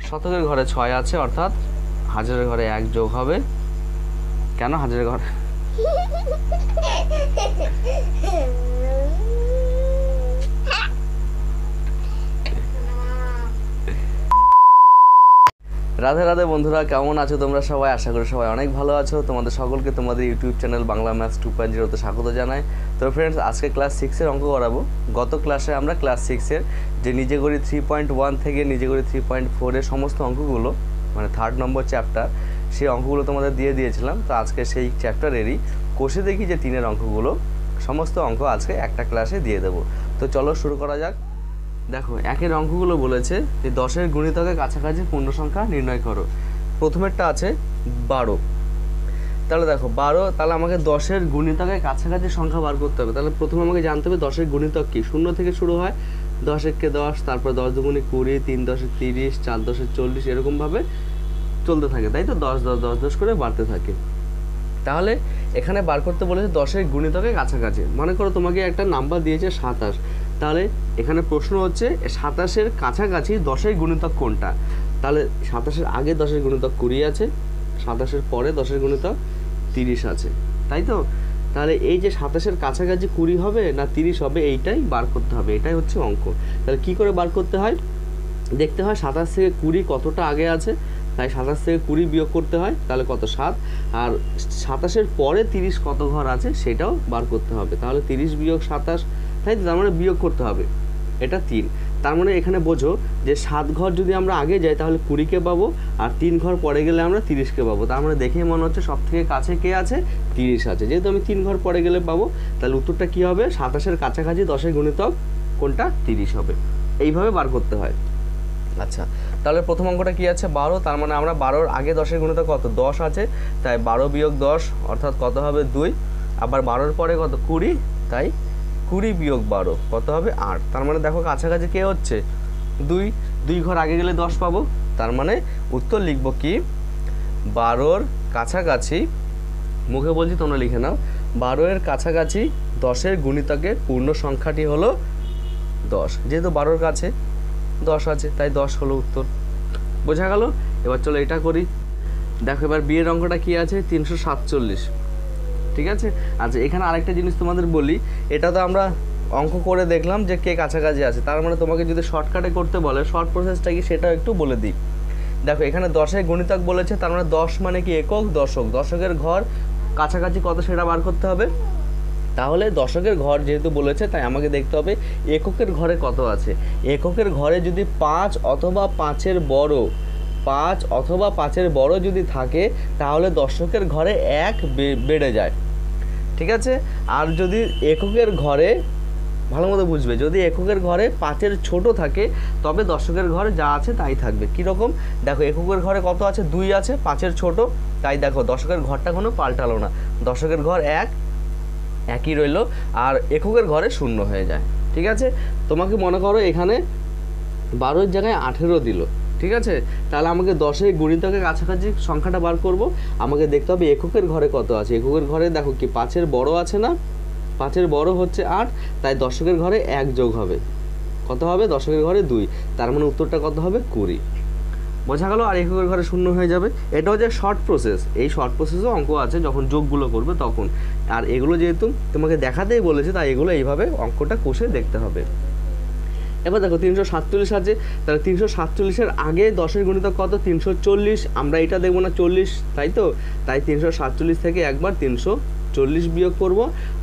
শতকের ঘরে 6 আছে, অর্থাৎ হাজারের ঘরে 1 যোগ হবে। কেন হাজারের ঘরে? রাধে রাধে বন্ধুরা, কেমন আছো তোমরা সবাই? আশা করি সবাই অনেক ভালো আছো। তোমাদের সকলকে তোমাদের ইউটিউব চ্যানেল বাংলা ম্যাথস 2.0 স্বাগত জানাই। তো ফ্রেন্ডস, আজকে ক্লাস 6-এর অঙ্ক করাবো। গত ক্লাসে আমরা ক্লাস 6-এর যে নিজে করি 3.1 থেকে নিজে করি 3.4-এর সমস্ত অঙ্কগুলো, মানে 3rd নম্বর চ্যাপ্টার, সেই অঙ্কগুলো তোমাদের দিয়ে দিয়েছিলাম। তো আজকে সেই চ্যাপ্টারেরই কষে দেখি যে 3-এর অঙ্কগুলো, সমস্ত অঙ্ক আজকে একটা ক্লাসে দিয়ে দেবো। তো চলো শুরু করা যাক। দেখো, একের অঙ্কগুলো বলেছে যে 10-এর গুণিতকের কাছাকাছি পূর্ণ সংখ্যা নির্ণয় করো। প্রথমেরটা আছে 12। তাহলে দেখো 12, তাহলে আমাকে 10-এর গুণিতকের কাছাকাছি সংখ্যা বার করতে হবে। তাহলে প্রথমে আমাকে জানতে হবে 10-এর গুণিতক কি। 0 থেকে শুরু হয়, 10 একে 10, তারপর 10 দুগুণে 20, 3 10 30, 4 10 40, এরকমভাবে চলতে থাকে, তাই তো? 10 10 10 10 করে বাড়তে থাকে। তাহলে এখানে বার করতে বলেছে 10-এর গুণিতকের কাছাকাছি। মনে করো তোমাকে একটা নাম্বার দিয়েছে 27, তাহলে এখানে প্রশ্ন হচ্ছে 27-এর কাছাকাছি 10-এর গুণিতক কোনটা। তাহলে 27-এর আগে 10-এর গুণিতক 20 আছে, 27-এর পরে 10-এর গুণিতক 30 আছে, তাই তো? তাহলে এই যে 27-এর কাছাকাছি 20 হবে না 30 হবে, এইটাই বার করতে হবে। এটাই হচ্ছে অঙ্ক। তাহলে কি করে বার করতে হয়? দেখতে হয় 27 থেকে 20 কতটা আগে আছে, তাই 27 থেকে 20 বিয়োগ করতে হয়, তাহলে কত? 7। আর 27-এর পরে 30 কত ঘর আছে সেটাও বার করতে হবে। তাহলে 30 বিয়োগ 27, তাই তো? তার মানে বিয়োগ করতে হবে, এটা 3। তার মানে এখানে বোঝো যে 7 ঘর যদি আমরা আগে যাই তাহলে 20-কে পাবো, আর 3 ঘর পরে গেলে আমরা 30-কে পাবো। তার মানে দেখেই মনে হচ্ছে সব থেকে কাছে কে আছে? 30 আছে। যেহেতু আমি 3 ঘর পরে গেলে পাবো, তাহলে উত্তরটা কী হবে? 27-এর কাছাকাছি 10-এর গুণিতক কোনটা? 30 হবে। এইভাবে বার করতে হয়। আচ্ছা, তাহলে প্রথম অঙ্কটা কি আছে? 12। তার মানে আমরা 12-র আগে 10-এর গুণিতক কত? 10 আছে, তাই 12 বিয়োগ 10 অর্থাৎ কত হবে? 2। আবার 12-র পরে কত? 20, তাই 20 বিয়োগ 12 কত হবে? 8। তার মানে দেখো কাছাকাছি কে হচ্ছে? 2 ঘর আগে গেলে 10 পাবো। তার মানে উত্তর লিখব কি? 12-র কাছাকাছি, মুখে বলছি তোমরা লিখে নাও, 12-এর কাছাকাছি 10-এর গুণিতকের পূর্ণ সংখ্যাটি হলো 10। যেহেতু 12-র কাছে 10 আছে, তাই 10 হলো উত্তর। বোঝা গেল? এবার চলো এটা করি। দেখো এবার বিয়ের অঙ্কটা কি আছে? 347। ঠিক আছে। আচ্ছা, এখানে আরেকটা জিনিস তোমাদের বলি, এটা তো আমরা অঙ্ক করে দেখলাম যে কে কাছাকাছি আছে। তার মানে তোমাকে যদি শর্টকাটে করতে বলে, শর্ট প্রসেসটা কি সেটাও একটু বলে দিই। দেখো এখানে 10-এর গুণিতক বলেছে, তার মানে 10 মানে কি? একক, দশক। দশকের ঘর কাছাকাছি কত সেটা বার করতে হবে। তাহলে দশকের ঘর যেহেতু বলেছে, তাই আমাকে দেখতে হবে এককের ঘরে কত আছে। এককের ঘরে যদি 5 অথবা 5-এর বড়, 5 অথবা 5-এর বড় যদি থাকে, তাহলে দশকের ঘরে 1 বেড়ে যায়। ঠিক আছে। আর যদি এককের ঘরে, ভালো মতো বুঝবে, যদি এককের ঘরে 5-এর ছোট থাকে, তবে দশকের ঘরে যা আছে তাই থাকবে। কীরকম? দেখো এককের ঘরে কত আছে? 2 আছে, 5-এর ছোট, তাই দেখো দশকের ঘরটা কোনো পাল্টালো না। দশকের ঘর 1 একই রইল, আর এককের ঘরে 0 হয়ে যায়। ঠিক আছে। তোমাকে মনে করো এখানে 12-এর জায়গায় 18 দিল। ঠিক আছে। তাহলে আমাকে 10-এর গুণিতকের কাছাকাছি সংখ্যাটা বার করব। আমাকে দেখতে হবে এককের ঘরে কত আছে। এককের ঘরে দেখো কি 5-এর বড় আছে না? 5-এর বড় হচ্ছে 8, তাই দশকের ঘরে 1 যোগ হবে। কত হবে? দশকের ঘরে 2। তার মানে উত্তরটা কত হবে? 20। বোঝা গেল? আর এককের ঘরে 0 হয়ে যাবে। এটা হচ্ছে শর্ট প্রসেস। এই শর্ট প্রসেসও অঙ্ক আছে যখন যোগগুলো করবে তখন। আর এগুলো যেহেতু তোমাকে দেখাতেই বলেছে, তাই এগুলো এইভাবে অঙ্কটা কষে দেখতে হবে। এবার দেখো 347 আছে, তাহলে 347-এর আগে 10-এর গুণিতক কত? 340। আমরা এটা দেখবো না 40, তাই তো? তাই 347 থেকে একবার 340 বিয়োগ করব।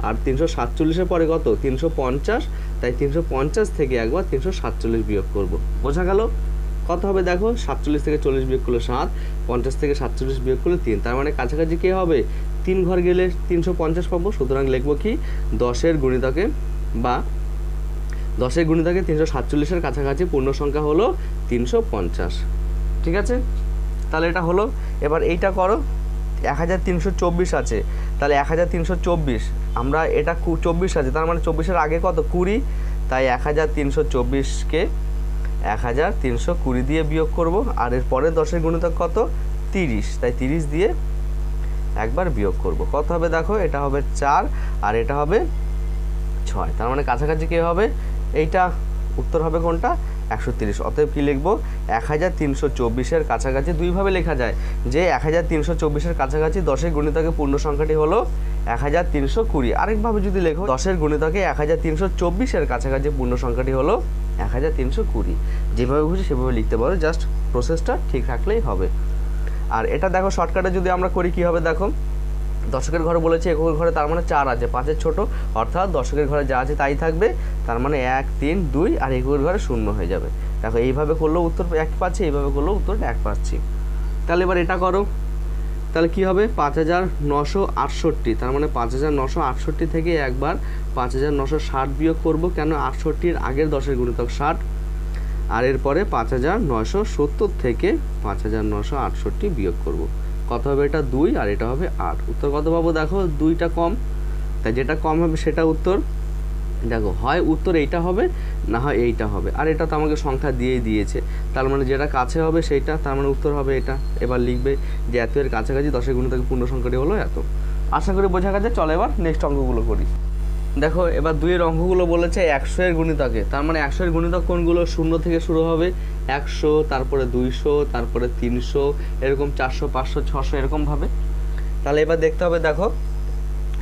আর 347-এর পরে কত? 350, তাই 350 থেকে একবার 347 বিয়োগ করব। বোঝা গেল? কত হবে? দেখো 47 থেকে 40 বিয়োগ করলে 7, 50 থেকে 47 বিয়োগ করলে 3। তার মানে কাছাকাছি কে হবে? 3 ঘর গেলে 350 পাবো। সুতরাং লিখবো কি? 10-এর গুণিতকে বা 10-এর গুণিতকে 347-এর কাছাকাছি পূর্ণ সংখ্যা হলো 350। ঠিক আছে। তাহলে এটা হলো। এবার এইটা করো, 1324 আছে, তাহলে 1324, আমরা এটা 24 আছে, তার মানে 24-এর আগে কত? 20, তাই 1324-কে 1320 দিয়ে বিয়োগ করব। আর এর পরে 10-এর গুণিতক কত? 30, তাই 30 দিয়ে একবার বিয়োগ করব। কত হবে? দেখো এটা হবে 4 আর এটা হবে 6। তার মানে কাছাকাছি কে হবে? এইটা উত্তর হবে কোনটা? 130। অতএব কী লিখব, 1324-এর কাছাকাছি দুইভাবে লেখা যায়, যে 1324-এর কাছাকাছি 10-এর গুণিতকে পূর্ণ সংখ্যাটি হলো 1320। আরেকভাবে যদি লেখো 10-এর গুণিতকে 1324-এর কাছাকাছি পূর্ণ সংখ্যাটি হলো 1320। যেভাবে খুশি সেভাবে লিখতে পারো, জাস্ট প্রসেসটা ঠিক রাখলেই হবে। আর এটা দেখো শর্টকাটে যদি আমরা করি কী হবে, দেখো দশকের ঘরে বলেছে এককের ঘরে, তার মানে 4 আছে, 5-এর ছোট, অর্থাৎ দশকের ঘরে যা আছে তাই থাকবে, তার মানে 1 3 2 আর এককের ঘরে 0 হয়ে যাবে। দেখো এইভাবে করলেও উত্তর 1 পাচ্ছি, এইভাবে করলেও উত্তর 1 পাচ্ছি। তাহলে এবার এটা করো, তাহলে কী হবে 5968, তার মানে 5968 থেকে একবার 5960 বিয়োগ করব, কেন 68-র আগের 10-এর গুণিতক 60, আর এরপরে 5970 থেকে 5968 বিয়োগ করব। কত হবে এটা 2 আর এটা হবে 8। উত্তর কত পাবো, দেখো 2টা কম, তাই যেটা কম হবে সেটা উত্তর। দেখো হয় উত্তর এইটা হবে, না হয় এইটা হবে, আর এটা তো আমাকে সংখ্যা দিয়েই দিয়েছে, তার মানে যেটা কাছে হবে সেইটা, তার মানে উত্তর হবে এটা। এবার লিখবে যে এত এর কাছাকাছি 10-এর গুণিতকের পূর্ণ সংখ্যাটি হলো এত। আশা করি বোঝা গেছে। চলো এবার নেক্সট অঙ্কগুলো করি। দেখো এবার 2-এর অঙ্কগুলো বলেছে 100-এর গুণিতকে, তার মানে 100-এর গুণিতক কোনগুলো, 0 থেকে শুরু হবে, 100, তারপরে 200, তারপরে 300, এরকম 400 500 600 এরকমভাবে। তাহলে এবার দেখতে হবে, দেখো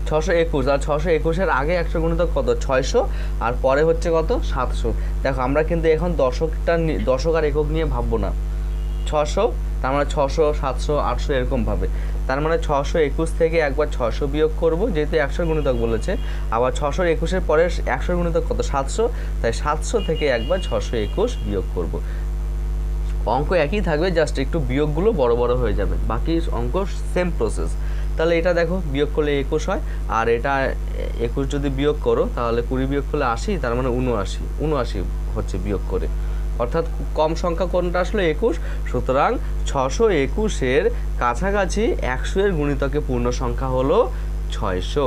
621, আর 621-এর আগে 100 গুণিতক কত, 600, আর পরে হচ্ছে কত, 700। দেখো আমরা কিন্তু এখন দশক আর একক নিয়ে ভাববো না, 600, তার মানে 600 700 800 এরকমভাবে। তার মানে 621 থেকে একবার 600 বিয়োগ করব, যেহেতু 100-এর গুণিতক বলেছে, আবার 621-এর পরে 100-এর গুণিতক কত, 700, তাই 700 থেকে একবার 621 বিয়োগ করব। অঙ্ক একই থাকবে, জাস্ট একটু বিয়োগগুলো বড় বড় হয়ে যাবে, বাকি অঙ্ক সেম প্রসেস। তাহলে এটা দেখো বিয়োগ করলে 21 হয়, আর এটা 21 যদি বিয়োগ করো তাহলে 20 বিয়োগ করলে 80, তার মানে 79 হচ্ছে বিয়োগ করে, অর্থাৎ কম সংখ্যা কোনটা আসলে 21। সুতরাং 621-এর কাছাকাছি 100-এর গুণিতকে পূর্ণ সংখ্যা হলো 600।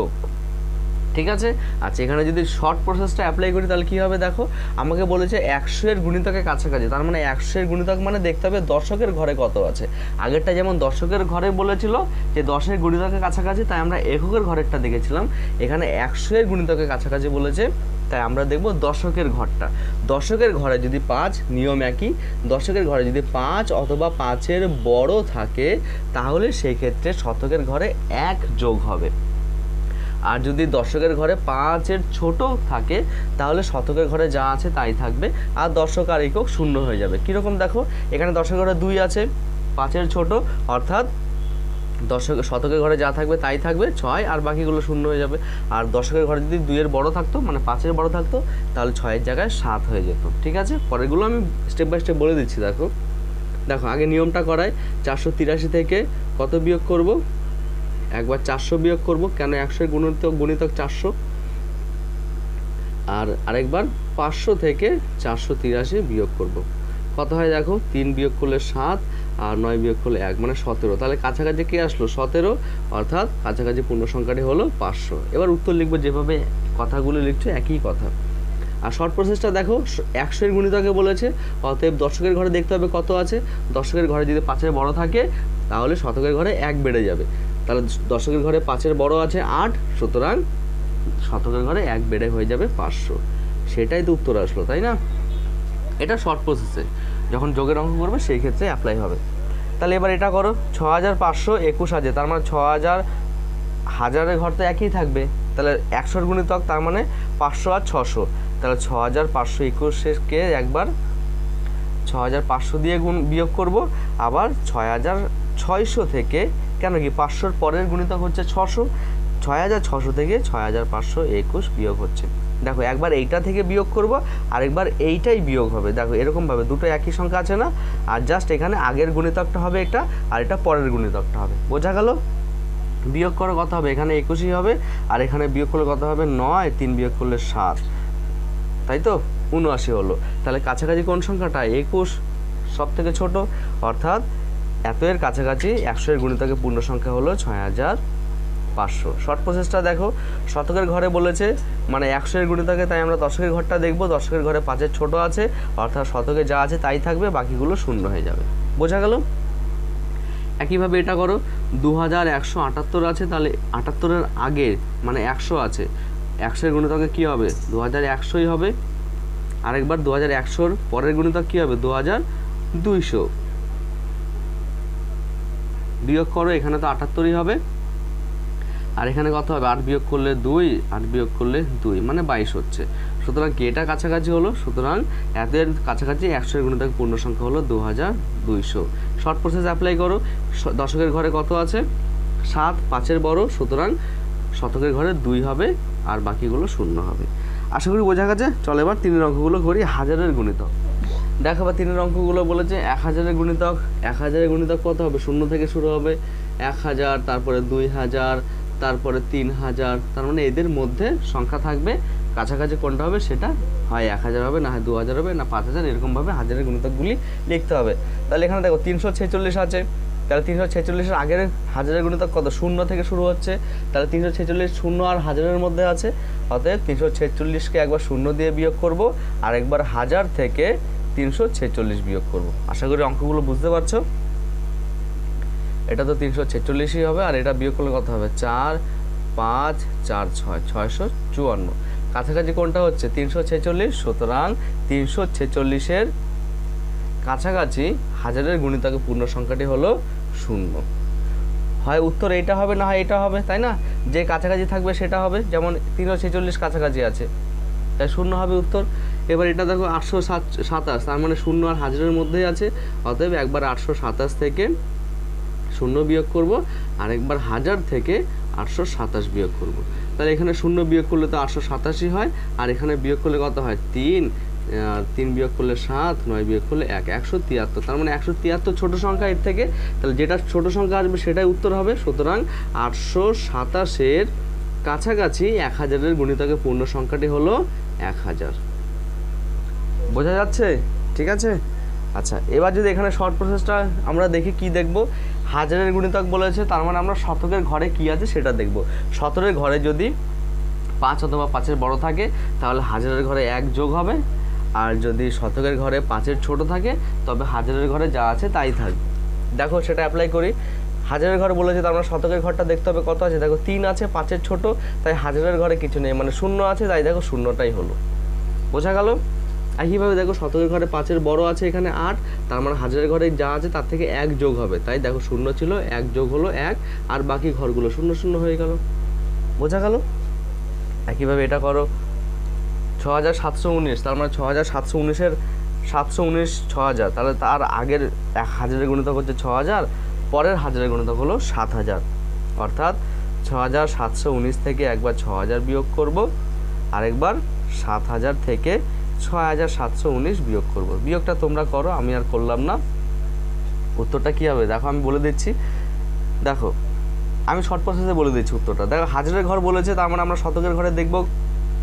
ঠিক আছে। আচ্ছা এখানে যদি শর্ট প্রসেসটা অ্যাপ্লাই করি তাহলে কী হবে, দেখো আমাকে বলেছে 100-এর গুণিতকের কাছাকাছি, তার মানে 100-এর গুণিতক মানে দেখতে হবে দশকের ঘরে কত আছে। আগেরটা যেমন দশকের ঘরে বলেছিল যে 10-এর গুণিতকের কাছাকাছি, তাই আমরা এককের ঘরেরটা দেখেছিলাম। এখানে 100-এর গুণিতকের কাছাকাছি বলেছে, তাই আমরা দেখব দশকের ঘরটা। দশকের ঘরে যদি 5, নিয়ম একই, দশকের ঘরে যদি 5 অথবা 5-এর বড় থাকে তাহলে সেই ক্ষেত্রে শতকের ঘরে 1 যোগ হবে, আর যদি দশকের ঘরে 5-এর ছোট থাকে তাহলে শতকের ঘরে যা আছে তাই থাকবে, আর দশক আর একক 0 হয়ে যাবে। কীরকম দেখো এখানে দশকের ঘরে 2 আছে, 5-এর ছোট, অর্থাৎ শতকের ঘরে যা থাকবে তাই থাকবে 6, আর বাকিগুলো 0 হয়ে যাবে। আর দশকের ঘরে যদি 2-এর বড় থাকতো, মানে 5-এর বড় থাকতো, তাহলে 6-এর জায়গায় 7 হয়ে যেত। ঠিক আছে, পরেরগুলো আমি স্টেপ বাই স্টেপ বলে দিচ্ছি। দেখো আগে নিয়মটা করাই, 483 থেকে কত বিয়োগ করব, একবার 400 বিয়োগ করব, কেন 100-এর গুণিতক 400, আর আরেকবার 500 থেকে 483 বিয়োগ করব। কত হয় দেখো, 3 বিয়োগ করলে 7, আর 9 বিয়োগ করলে 1, মানে 17। তাহলে কাছাকাছি কে আসলো, 17, অর্থাৎ কাছাকাছি পূর্ণ সংখ্যাটি হলো 500। এবার উত্তর লিখবো যেভাবে কথাগুলো লিখছো একই কথা। আর শর্ট প্রসেসটা দেখো, 100-এর গুণিতকে বলেছে, অতএব দশকের ঘরে দেখতে হবে কত আছে। দশকের ঘরে যদি 5-এর বড় থাকে তাহলে শতকের ঘরে 1 বেড়ে যাবে, তাহলে দশকের ঘরে 5-এর বড় আছে 8, সুতরাং শতকের ঘরে 1 বেড়ে হয়ে যাবে 500। সেটাই তো উত্তর আসলো, তাই না? এটা শর্ট প্রসেসে যখন যোগের অঙ্ক করবে সেই ক্ষেত্রে অ্যাপ্লাই হবে। তাহলে এবার এটা করো, 6521 আছে, তার মানে 6000, হাজারের ঘর তো একই থাকবে, তাহলে 100-এর গুণিতক, তার মানে 500 আর 600, তাহলে 6521-কে একবার 6500 দিয়ে বিয়োগ করব, আবার 6600 থেকে, কেন কি 500-র পরের গুণিতক হচ্ছে 600, 6600 থেকে 6521 বিয়োগ হচ্ছে। দেখো একবার এইটা থেকে বিয়োগ করব, আরেকবার এইটাই বিয়োগ হবে। দেখো এরকমভাবে দুটো একই সংখ্যা আছে না, আর জাস্ট এখানে আগের গুণিতকটা হবে এটা, আর এটা পরের গুণিতকটা হবে। বোঝা গেল? বিয়োগ করো কত হবে, এখানে 21 হবে, আর এখানে বিয়োগ করলে কত হবে, 9, 3 বিয়োগ করলে 7, তাই তো 79 হলো। তাহলে কাছাকাছি কোন সংখ্যাটা, 21 সব থেকে ছোট, অর্থাৎ এত এর কাছাকাছি 100-এর গুণিতকে পূর্ণ সংখ্যা হলো 6500। শর্ট প্রসেসটা দেখো, শতকের ঘরে বলেছে মানে 100-এর গুণিতকে, তাই আমরা দশকের ঘরটা দেখব। দশকের ঘরে 5-এর ছোট আছে, অর্থাৎ শতকে যা আছে তাই থাকবে, বাকিগুলো 0 হয়ে যাবে। বোঝা গেল? একইভাবে এটা করো, 2178 আছে, তাহলে 78-এর আগে মানে 100 আছে, 100-এর গুণিতকে কী হবে, 2100ই হবে, আরেকবার 2100-র পরের গুণিতক কী হবে 2200, বিয়োগ করো, এখানে তো 78ই হবে, আর এখানে কত হবে 8 বিয়োগ করলে 2, 8 বিয়োগ করলে 2 মানে 22 হচ্ছে। সুতরাং কি এটা কাছাকাছি হলো, সুতরাং এদের কাছাকাছি 100-এর গুণিতক পূর্ণ সংখ্যা হলো 2200। শর্ট প্রসেস অ্যাপ্লাই করো, দশকের ঘরে কত আছে 7, 5-এর বড়, সুতরাং শতকের ঘরে 2 হবে আর বাকিগুলো 0 হবে। আশা করি বোঝা গেছে। চলো এবার 3-এর অঙ্কগুলো করি। হাজারের গুণিতক দেখো, বা 3-এর অঙ্কগুলো বলেছে 1000-এর গুণিতক। 1000-এর গুণিতক কত হবে, 0 থেকে শুরু হবে, 1000, তারপরে 2000, তারপরে 3000, তার মানে এদের মধ্যে সংখ্যা থাকবে, কাছাকাছি কোনটা হবে সেটা হয় 1000 হবে, না হয় 2000 হবে, না 5000, এরকমভাবে হাজারের গুণিতকগুলি লিখতে হবে। তাহলে এখানে দেখো 346 আছে, তাহলে 346-এর আগের হাজারের গুণিতক কত, 0 থেকে শুরু হচ্ছে, তাহলে 346 0 আর হাজারের মধ্যে আছে, অতএব 346-কে একবার 0 দিয়ে বিয়োগ করব, আর একবার 1000 থেকে 346 বিয়োগ করব। আশা করি অঙ্কগুলো বুঝতে পারছো। এটা তো 346ই হবে, আর এটা বিয়োগ করলে কত হবে 4, 5, 4, 6, 654। কাছাকাছি কোনটা হচ্ছে 346, সুতরাং 346-এর কাছাকাছি হাজারের গুণিতকে পূর্ণ সংখ্যাটি হলো 0। হয় উত্তর এইটা হবে, না হয় এটা হবে, তাই না? যে কাছাকাছি থাকবে সেটা হবে, যেমন 346 কাছাকাছি আছে, তাই 0 হবে উত্তর। এবার এটা দেখো 827, তার মানে 0 আর হাজারের মধ্যেই আছে, অতএব একবার 827 থেকে 0 বিয়োগ করব, আর একবার 1000 থেকে 827 বিয়োগ করব। তাহলে এখানে 0 বিয়োগ করলে তো 887 হয়, আর এখানে বিয়োগ করলে কত হয় 3 বিয়োগ করলে 7, 9 বিয়োগ করলে 1, 173। তার মানে 173 ছোট সংখ্যা এর থেকে, তাহলে যেটা ছোট সংখ্যা আসবে সেটাই উত্তর হবে। সুতরাং 827-এর কাছাকাছি 1000-এর গুণিতকে পূর্ণ সংখ্যাটি হলো 1000। বোঝা যাচ্ছে? ঠিক আছে। আচ্ছা, এবার যদি এখানে শর্ট প্রসেসটা আমরা দেখি, কি দেখব, হাজারের গুণিতক বলেছে, তার মানে আমরা শতকের ঘরে কি আছে সেটা দেখব। শতকের ঘরে যদি 5 অথবা 5-এর বড় থাকে তাহলে হাজারের ঘরে 1 যোগ হবে, আর যদি শতকের ঘরে 5-এর ছোট থাকে তবে হাজারের ঘরে যা আছে তাই থাকবে। দেখো সেটা অ্যাপ্লাই করি। হাজারের ঘরে বলেছে, তার মানে শতকের ঘরটা দেখতে হবে কত আছে, দেখো 3 আছে, 5-এর ছোট, তাই হাজারের ঘরে কিছু নেই, মানে 0 আছে, তাই দেখো 0টাই হলো। বোঝা গেল? একইভাবে দেখো শতকের ঘরে 5-এর বড় আছে এখানে 8, তার মানে হাজারের ঘরে যা আছে তার থেকে 1 যোগ হবে, তাই দেখো 0 ছিল, 1 যোগ হলো 1, আর বাকি ঘরগুলো 0 0 হয়ে গেল। বোঝা গেল? একইভাবে এটা করো 6719, তার মানে 6719-এর 719 6000, তাহলে তার আগের 1000-এর গুণিতক হচ্ছে 6000, পরের হাজারের গুণিতক হলো 7000, অর্থাৎ 6719 থেকে একবার 6000 বিয়োগ করব, আরেকবার 7000 থেকে 6719 বিয়োগ করব। বিয়োগটা তোমরা করো, আমি আর করলাম না। উত্তরটা কী হবে দেখো, আমি বলে দিচ্ছি। দেখো আমি শর্ট প্রসেসে বলে দিচ্ছি উত্তরটা। দেখো হাজারের ঘর বলেছে, তার মানে আমরা শতকের ঘরে দেখব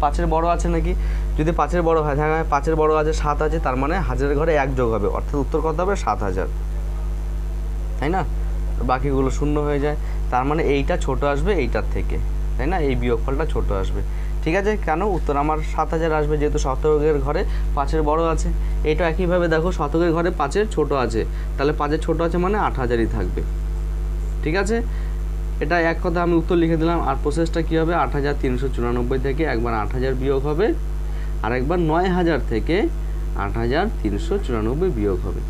5-এর বড় আছে নাকি। যদি 5-এর বড় হয়, হ্যাঁ 5-এর বড় আছে, 7 আছে, তার মানে হাজারের ঘরে 1 যোগ হবে, অর্থাৎ উত্তর কত হবে 7000, তাই না? বাকিগুলো 0 হয়ে যায়, তার মানে এইটা ছোট আসবে এইটার থেকে, তাই না? এই বিয়োগফলটা ছোট আসবে। ঠিক আছে, কেন উত্তর আমার 7000 আসবে, যেহেতু শতকের ঘরে 5-এর বড় আছে। এইটা একইভাবে দেখো শতকের ঘরে 5-এর ছোট আছে, তাহলে 5-এর ছোট আছে মানে 8000ই থাকবে। ঠিক আছে, এটা এক কথা আমি উত্তর লিখে দিলাম। আর প্রসেসটা কী হবে, 8394 থেকে একবার 8000 বিয়োগ হবে, আর একবার 9000 থেকে 8394 বিয়োগ হবে।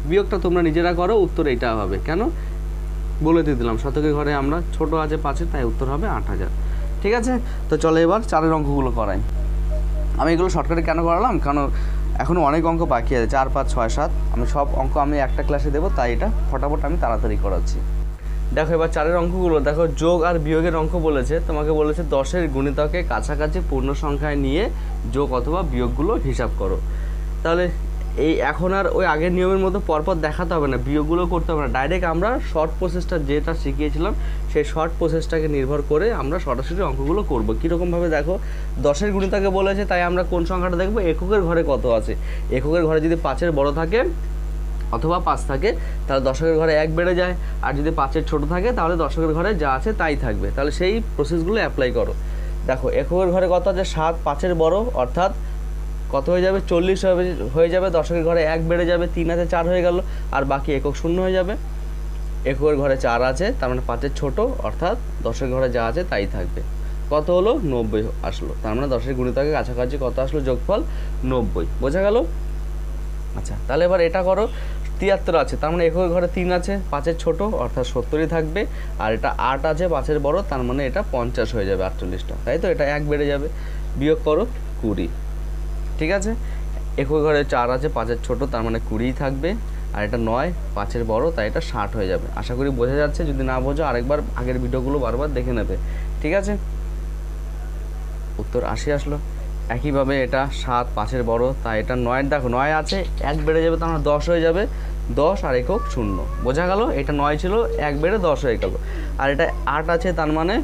বিয়োগটা তোমরা নিজেরা করো, উত্তর এইটা হবে। কেন বলে দিয়ে দিলাম, শতকের ঘরে আমরা ছোট আছে 5-এর, তাই উত্তর হবে 8000। ঠিক আছে, তো চলো এবার 4-এর অঙ্কগুলো করাই। আমি এগুলো শর্টকাটে কেন করালাম, কারণ এখনও অনেক অঙ্ক বাকি আছে, 4, 5, 6, 7, আমি সব অঙ্ক আমি একটা ক্লাসে দেবো, তাই এটা ফটাফট আমি তাড়াতাড়ি করাচ্ছি। দেখো এবার 4-এর অঙ্কগুলো দেখো, যোগ আর বিয়োগের অঙ্ক বলেছে, তোমাকে বলেছে 10-এর গুণিতকে কাছাকাছি পূর্ণ সংখ্যায় নিয়ে যোগ অথবা বিয়োগগুলো হিসাব করো। তাহলে এই এখন আর ওই আগের নিয়মের মতো পরপর দেখাতে হবে না, বিয়োগগুলো করতে হবে না, ডাইরেক্ট আমরা শর্ট প্রসেসটা যেটা শিখিয়েছিলাম সেই শর্ট প্রসেসটাকে নির্ভর করে আমরা সরাসরি অঙ্কগুলো করব। কীরকমভাবে দেখো, 10-এর গুণিতকে বলেছে, তাই আমরা কোন সংখ্যাটা দেখবো, এককের ঘরে কত আছে। এককের ঘরে যদি 5-এর বড় থাকে অথবা 5 থাকে তাহলে দশকের ঘরে 1 বেড়ে যায়, আর যদি 5-এর ছোট থাকে তাহলে দশকের ঘরে যা আছে তাই থাকবে। তাহলে সেই প্রসেসগুলো অ্যাপ্লাই করো। দেখো এককের ঘরে কত আছে, 7, 5-এর বড়, অর্থাৎ কত হয়ে যাবে 40 হয়ে যাবে, দশকের ঘরে 1 বেড়ে যাবে, 3 আছে 4 হয়ে গেল, আর বাকি একক 0 হয়ে যাবে। এককের ঘরে 4 আছে, তার মানে 5-এর ছোট, অর্থাৎ দশকের ঘরে যা আছে তাই থাকবে। কত হলো 90 আসলো, তার মানে 10-এর গুণিতকের কাছাকাছি কত আসলো যোগফল 90, বোঝা গেল? আচ্ছা তাহলে এবার এটা করো, 73 আছে, তার মানে এককের ঘরে 3 আছে, 5-এর ছোট অর্থাৎ 70ই থাকবে, আর এটা 8 আছে 5-এর বড়, তার মানে এটা 50 হয়ে যাবে 48টা, তাই তো? এটা 1 বেড়ে যাবে, বিয়োগ করো 20, ঠিক আছে? এককের ঘরে 4 আছে 5-এর ছোট, তার মানে 20ই থাকবে, আর এটা 9 5-এর বড়, তাই এটা 60 হয়ে যাবে। আশা করি বোঝা যাচ্ছে, যদি না বোঝো আরেকবার আগের ভিডিওগুলো বারবার দেখে নেবে, ঠিক আছে? উত্তর 80 আসলো। একইভাবে এটা 7 5-এর বড়, তাই এটা 9, দেখো 9 আছে 1 বেড়ে যাবে, তার মানে 10 হয়ে যাবে, 10 আর একক 0, বোঝা গেল? এটা 9 ছিল 1 বেড়ে 10 হয়ে গেল, আর এটা 8 আছে, তার মানে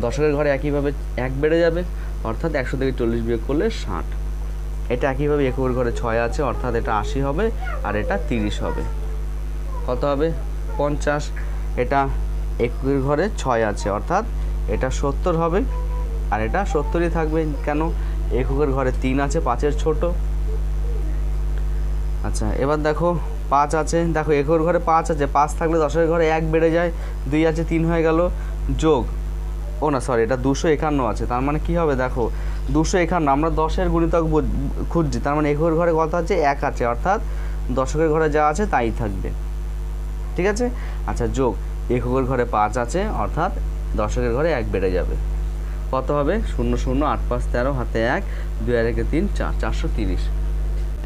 দশকের ঘরে একইভাবে 1 বেড়ে যাবে, অর্থাৎ 100 থেকে 40 বিয়োগ করলে 60। এটা একইভাবে এককের ঘরে 6 আছে, অর্থাৎ এটা 80 হবে, আর এটা 30 হবে, কত হবে 50। এটা এককের ঘরে 6 আছে, অর্থাৎ এটা 70 হবে, আর এটা 70ই থাকবে, কেন? এককের ঘরে 3 আছে 5-এর ছোট। আচ্ছা এবার দেখো 5 আছে, দেখো এককের ঘরে 5 আছে, 5 থাকলে দশকের ঘরে 1 বেড়ে যায়, 2 আছে 3 হয়ে গেল, যোগ, ও না সরি এটা 251 আছে, তার মানে কি হবে দেখো 251, আমরা 10-এর গুণিতক খুঁজছি, তার মানে এককের ঘরে কত আছে 1 আছে, অর্থাৎ দশকের ঘরে যা আছে তাই থাকবে, ঠিক আছে? আচ্ছা যোগ এককের ঘরে 5 আছে, অর্থাৎ দশকের ঘরে 1 বেড়ে যাবে, কত হবে 0 0 8 5 13, হাতে 1, 2 আর 1 3 4, 430।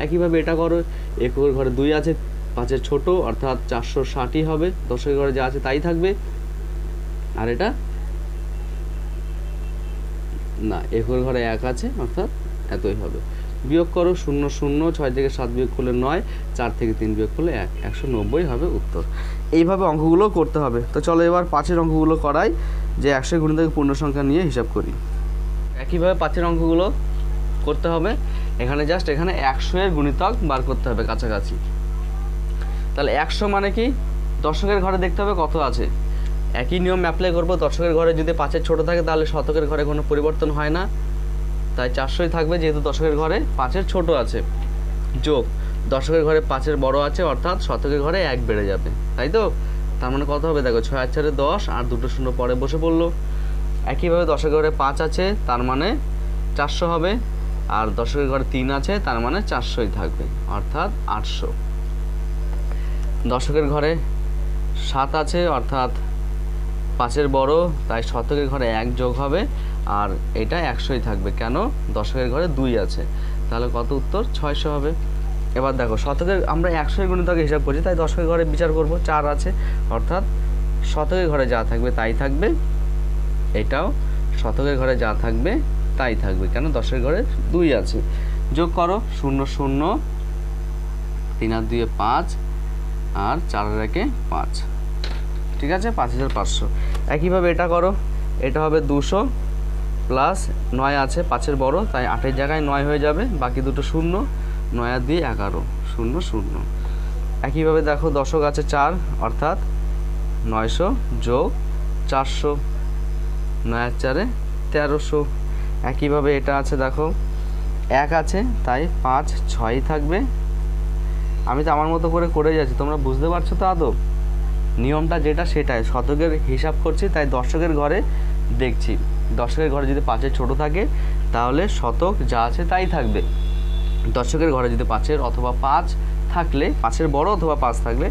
একইভাবে এটা করো, এককের ঘরে 2 আছে 5-এর ছোট, অর্থাৎ 460ই হবে, দশকের ঘরে যা আছে তাই থাকবে, আর এটা না এককের ঘরে 1 আছে, অর্থাৎ এতই হবে, বিয়োগ করো 0 0, 6 থেকে 7 বিয়োগ করলে 9, 4 থেকে 3 বিয়োগ করলে 1, 190 হবে উত্তর। এইভাবে অঙ্কগুলো করতে হবে। তো চলো এবার 5-এর অঙ্কগুলো করাই, যে 100 গুণিতকে পূর্ণ সংখ্যা নিয়ে হিসাব করি। একইভাবে 5-এর অঙ্কগুলো করতে হবে, এখানে জাস্ট এখানে 100-এর গুণিতক বার করতে হবে কাছাকাছি। তাহলে 100 মানে কি, দশকের ঘরে দেখতে হবে কত আছে, একই নিয়ম অ্যাপ্লাই করবো, দশকের ঘরে যদি 5-এর ছোট থাকে তাহলে শতকের ঘরে কোনো পরিবর্তন হয় না, তাই 400ই থাকবে, যেহেতু দশকের ঘরে 5-এর ছোট আছে, যোগ দশকের ঘরে 5-এর বড় আছে, অর্থাৎ শতকের ঘরে 1 বেড়ে যাবে, তাই তো? তার মানে কত হবে দেখো 6 আর 4 10, আর 2টো শূন্য পরে বসে পড়লো। একইভাবে দশকের ঘরে 5 আছে, তার মানে 400 হবে, আর দশকের ঘরে 3 আছে, তার মানে 400ই থাকবে, অর্থাৎ 800। দশকের ঘরে 7 আছে, অর্থাৎ 5-এর বড়, তাই শতকের ঘরে 1 যোগ হবে, আর এটা 100ই থাকবে, কেন? দশকের ঘরে 2 আছে, তাহলে কত উত্তর 600 হবে। এবার দেখো শতকের, আমরা 100-এর গুণিতকে হিসাব করছি, তাই দশকের ঘরে বিচার করব, 4 আছে, অর্থাৎ শতকের ঘরে যা থাকবে তাই থাকবে, এটাও শতকের ঘরে যা থাকবে তাই থাকবে, কেন? দশকের ঘরে 2 আছে, যোগ করো 0 0, 3 আর 2 5, আর 4 আর 1 5, ঠিক আছে? 5500। একইভাবে এটা করো, এটা হবে 200 প্লাস 9 আছে 5-এর বড়, তাই 8-এর জায়গায় 9 হয়ে যাবে, বাকি দুটো শূন্য, 9 আর 2 11, 0 0। একইভাবে দেখো দশক আছে 4, অর্থাৎ 900 যোগ 400, 9 আর 4 1300। একইভাবে এটা আছে দেখো 1 আছে, তাই 5 6ই থাকবে। আমি তো আমার মতো করে যাচ্ছি, তোমরা বুঝতে পারছো তো আদৌ? নিয়মটা যেটা সেটাই, শতকের হিসাব করছি, তাই দশকের ঘরে দেখছি, দশকের ঘরে যদি 5-এর ছোট থাকে তাহলে শতক যা আছে তাই থাকবে, দশকের ঘরে যদি 5-এর অথবা 5 থাকলে, 5-এর বড় অথবা 5 থাকলে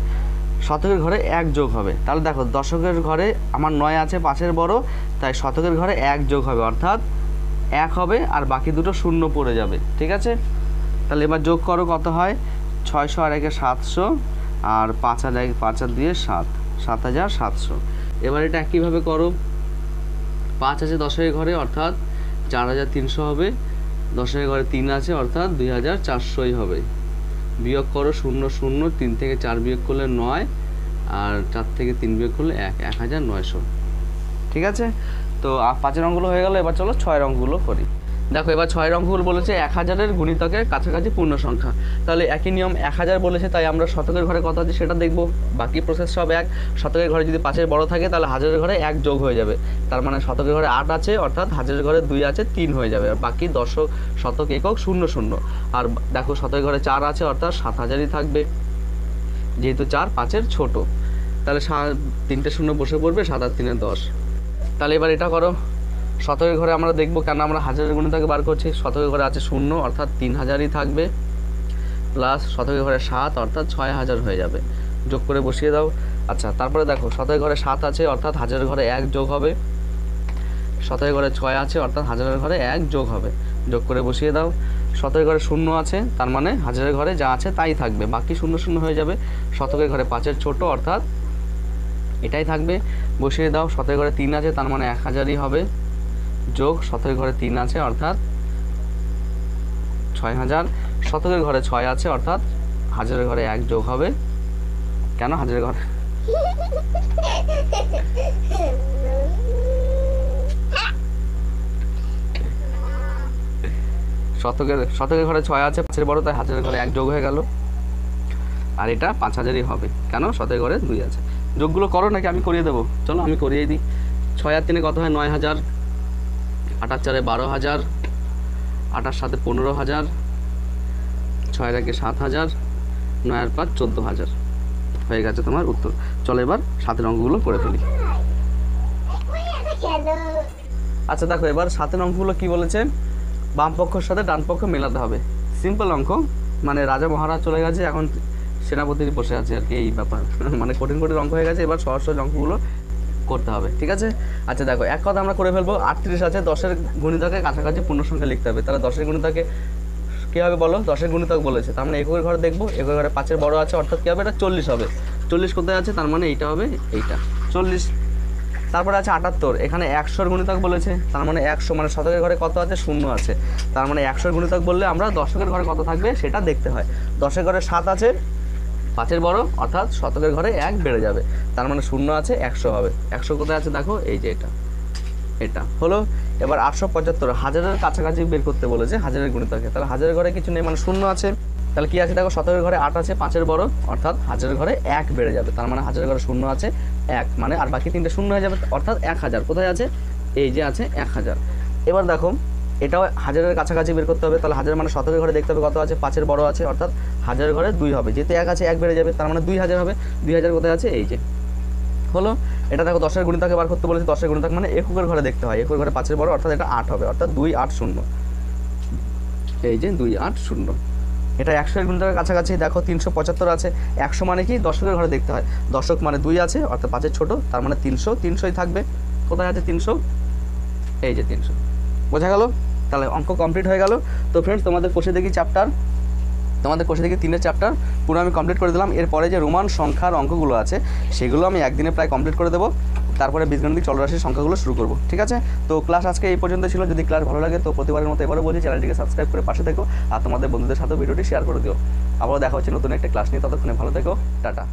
শতকের ঘরে 1 যোগ হবে। তাহলে দেখো দশকের ঘরে আমার 9 আছে 5-এর বড়, তাই শতকের ঘরে 1 যোগ হবে, অর্থাৎ 1 হবে, আর বাকি দুটো শূন্য পড়ে যাবে, ঠিক আছে? তাহলে এবার যোগ করো, কত হয় 600 আর 1 700, আর 5 আর 1 5 আর 2 7, 7700। এবার এটা একইভাবে করো, 5 আছে দশকের ঘরে, অর্থাৎ 4300 হবে, দশকের ঘরে 3 আছে, অর্থাৎ 2400ই হবে, বিয়োগ করো 0 0, 3 থেকে 4 বিয়োগ করলে 9, আর 4 থেকে 3 বিয়োগ করলে 1, 1900, ঠিক আছে? তো 5-এর অঙ্কগুলো হয়ে গেল, এবার চলো 6-এর অঙ্কগুলো করি। দেখো এবার 6-এর অঙ্কগুলো বলেছে 1000-এর গুণিতকের কাছাকাছি পূর্ণ সংখ্যা, তাহলে একই নিয়ম, 1000 বলেছে, তাই আমরা শতকের ঘরে কত আছে সেটা দেখব, বাকি প্রসেস সব এক। শতকের ঘরে যদি 5-এর বড় থাকে তাহলে হাজারের ঘরে 1 যোগ হয়ে যাবে, তার মানে শতকের ঘরে 8 আছে, অর্থাৎ হাজারের ঘরে 2 আছে, 3 হয়ে যাবে, আর বাকি দশক শতক একক 0 0। আর দেখো শতকের ঘরে 4 আছে, অর্থাৎ 7000ই থাকবে, যেহেতু 4 5-এর ছোট, তাহলে 3টে শূন্য বসে পড়বে, 7 আর 3 10। তাহলে এবার এটা করো, শতকের ঘরে আমরা দেখবো কেন আমরা হাজারের গুণিতকে বার করছি। শতকের ঘরে আছে 0 অর্থাৎ 3000ই থাকবে, প্লাস শতকের ঘরে 7 অর্থাৎ 6000 হয়ে যাবে, যোগ করে বসিয়ে দাও। আচ্ছা তারপরে দেখো শতকের ঘরে 7 আছে অর্থাৎ হাজারের ঘরে 1 যোগ হবে, শতকের ঘরে 6 আছে অর্থাৎ হাজারের ঘরে 1 যোগ হবে, যোগ করে বসিয়ে দাও। শতকের ঘরে 0 আছে, তার মানে হাজারের ঘরে যা আছে তাই থাকবে, বাকি 0 0 হয়ে যাবে। শতকের ঘরে 5-এর ছোট অর্থাৎ এটাই থাকবে, বসিয়ে দাও। শতকের ঘরে 3 আছে, তার মানে 1000ই হবে, যোগ শতকের ঘরে 3 আছে অর্থাৎ 6000। শতকের ঘরে 6 আছে অর্থাৎ হাজারের ঘরে 1 যোগ হবে, কেন হাজারের ঘরে শতকের ঘরে 6 আছে, 5-এর বড়, তাই হাজারের ঘরে 1 যোগ হয়ে গেল, আর এটা 5000ই হবে, কেন শতকের ঘরে 2 আছে। যোগগুলো করো নাকি আমি করিয়ে দেবো? চলো আমি করিয়ে দিই। 6 আর 3 কত হয়? 9000, 8 আর 4 12000, 8 আর 7 15000, 6 আর 1 7000, 9 আর 5 14000 হয়ে গেছে তোমার উত্তর। চলো এবার 7-এর অঙ্কগুলো করে ফেলি। আচ্ছা দেখো এবার 7-এর অঙ্কগুলো কি বলেছে, বাম পক্ষের সাথে ডান পক্ষ মেলাতে হবে। সিম্পল অঙ্ক, মানে রাজা মহারাজ চলে গেছে, এখন সেনাপতি বসে আছে আর কি, এই ব্যাপার। মানে কঠিন কঠিন অঙ্ক হয়ে গেছে, এবার সহজ সহজ অঙ্কগুলো করতে হবে, ঠিক আছে। আচ্ছা দেখো এক কথা আমরা করে ফেলবো। 38 আছে, 10-এর গুণিতকে কাছাকাছি পূর্ণ সংখ্যা লিখতে হবে, তাহলে 10-এর গুণিতকে কী হবে বলো? 10-এর গুণিতক বলেছে, তার মানে এককের ঘরে দেখবো, এককের ঘরে 5-এর বড় আছে অর্থাৎ কী হবে? এটা 40 হবে। 40 কোথায় আছে? তার মানে এইটা হবে, এইটা 40। তারপরে আছে 78, এখানে 100-এর গুণিতক বলেছে, তার মানে 100, মানে শতকের ঘরে কত আছে? 0 আছে, তার মানে 100-এর গুণিতক বললে আমরা দশকের ঘরে কত থাকবে সেটা দেখতে হয়। 10-এর ঘরে 7 আছে, 5-এর বড় অর্থাৎ শতকের ঘরে 1 বেড়ে যাবে, তার মানে 0 আছে, 100 হবে। 100 কোথায় আছে দেখো, এই যে এটা হলো। এবার 875, হাজারের কাছাকাছি বের করতে বলেছে হাজারের গুণিতকে, তাহলে হাজারের ঘরে কিছু নেই, মানে 0 আছে, তাহলে কি আছে দেখো, শতকের ঘরে 8 আছে, 5-এর বড় অর্থাৎ হাজারের ঘরে 1 বেড়ে যাবে, তার মানে হাজারের ঘরে 0 আছে 1, মানে আর বাকি 3টে 0 হয়ে যাবে অর্থাৎ 1000 কোথায় আছে? এই যে আছে 1000। এবার দেখো এটাও হাজারের কাছাকাছি বের করতে হবে, তাহলে হাজার মানে শতকের ঘরে দেখতে হবে কত আছে? 5-এর বড় আছে অর্থাৎ হাজারের ঘরে 2 হবে, যেহেতু 1 আছে 1 বেড়ে যাবে, তার মানে 2000 হবে। 2000 কোথায় আছে? এই যে হলো। এটা দেখো 10-এর গুণিতকে বার করতে বলেছে, 10-এর গুণিতক মানে এককের ঘরে দেখতে হয়, এককের ঘরে 5-এর বড় অর্থাৎ এটা 8 হবে, অর্থাৎ 280, এই যে 280। এটা 100-এর গুণিতকের কাছাকাছি, দেখো 375 আছে। 100 মানে কি? দশকের ঘরে দেখতে হয়, দশক মানে 2 আছে অর্থাৎ 5-এর ছোট, তার মানে 300, 300ই থাকবে। কোথায় আছে 300? এই যে 300, বোঝা গেল? তাহলে অঙ্ক কমপ্লিট হয়ে গেল। তো ফ্রেন্ডস তোমাদের কোষে দেখি 3-এর চ্যাপ্টার পুরো আমি কমপ্লিট করে দিলাম। এরপরে যে রোমান সংখ্যার অঙ্কগুলো আছে সেগুলো আমি একদিনে প্রায় কমপ্লিট করে দেবো, তারপরে বীজগণিতিক চলরাশির সংখ্যাগুলো শুরু করব, ঠিক আছে। তো ক্লাস আজকে এই পর্যন্ত ছিল। যদি ক্লাস ভালো লাগে তো প্রতিবারের মতো এবারও বলছি, চ্যানেলটিকে সাবস্ক্রাইব করে পাশে থেকো, আর তোমাদের বন্ধুদের সাথেও ভিডিওটি শেয়ার করে দিও। আবারও দেখা হচ্ছে নতুন একটা ক্লাস নিয়ে, ততক্ষণে ভালো থেকো, টাটা।